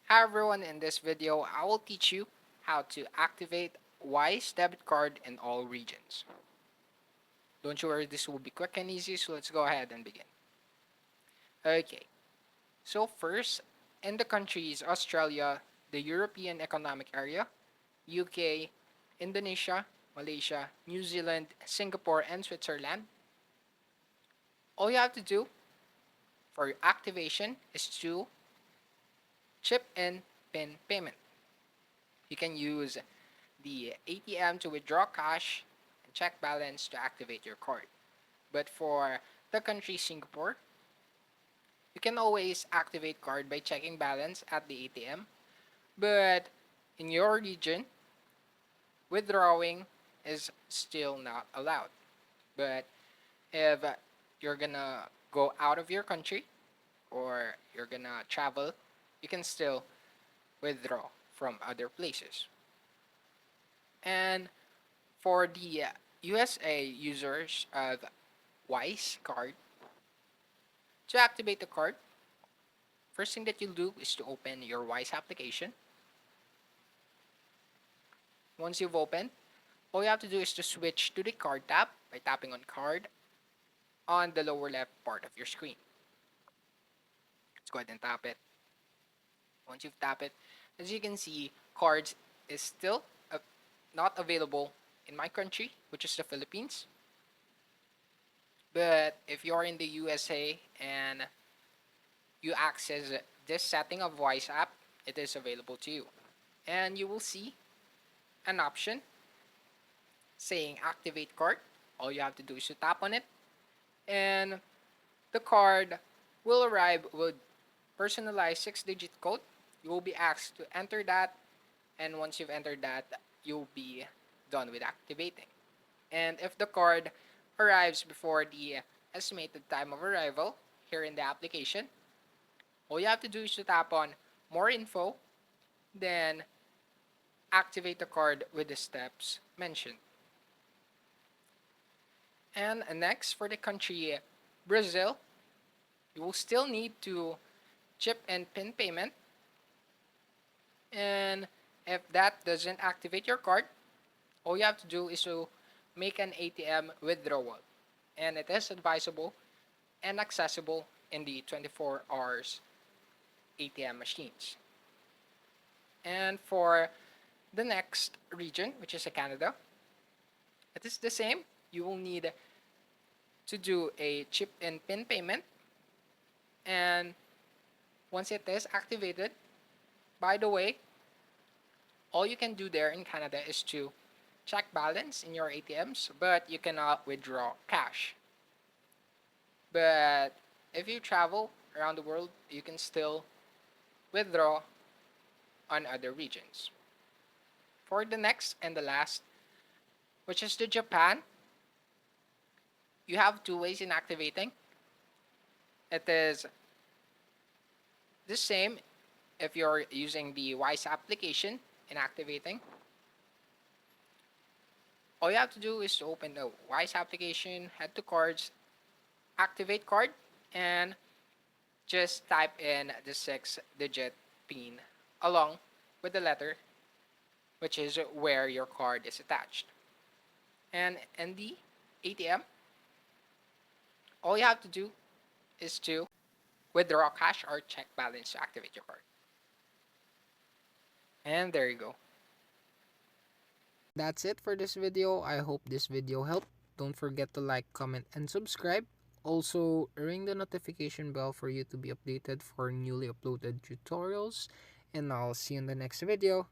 Hi everyone, in this video I will teach you how to activate Wise Debit Card in all regions. Don't you worry, this will be quick and easy, so let's go ahead and begin. Okay, so first, in the countries Australia, the European Economic Area, UK, Indonesia, Malaysia, New Zealand, Singapore, and Switzerland, all you have to do for activation is to chip in PIN payment. You can use the ATM to withdraw cash and check balance to activate your card. But for the country Singapore, you can always activate card by checking balance at the ATM. But in your region, withdrawing is still not allowed. But if you're gonna go out of your country or you're gonna travel, you can still withdraw from other places. And for the USA users of Wise card, to activate the card, first thing that you'll do is to open your Wise application. Once you've opened, all you have to do is to switch to the card tab by tapping on card on the lower left part of your screen. Let's go ahead and tap it. Once you've tapped it, as you can see, cards is still not available in my country, which is the Philippines. But if you're in the USA and you access this setting of Wise app, it is available to you. And you will see an option saying activate card. All you have to do is to tap on it, and the card will arrive with personalized 6-digit code. You will be asked to enter that, and once you've entered that, you'll be done with activating. And if the card arrives before the estimated time of arrival here in the application, all you have to do is to tap on more info, then activate the card with the steps mentioned. And next, for the country Brazil, you will still need to chip and PIN payment. And if that doesn't activate your card, all you have to do is to make an ATM withdrawal. And it is advisable and accessible in the 24 hours ATM machines. And for the next region, which is Canada, it is the same. You will need to do a chip and PIN payment. And once it is activated, by the way, all you can do there in Canada is to check balance in your ATMs, but you cannot withdraw cash. But if you travel around the world, you can still withdraw on other regions. For the next and the last, which is the Japan, you have two ways in activating. It is the same if you're using the Wise application in activating. All you have to do is to open the Wise application, head to cards, activate card, and just type in the 6-digit PIN along with the letter, which is where your card is attached. And in the ATM, all you have to do is to withdraw cash or check balance to activate your card. And there you go. That's it for this video. I hope this video helped. Don't forget to like, comment, and subscribe. Also, ring the notification bell for you to be updated for newly uploaded tutorials. And I'll see you in the next video.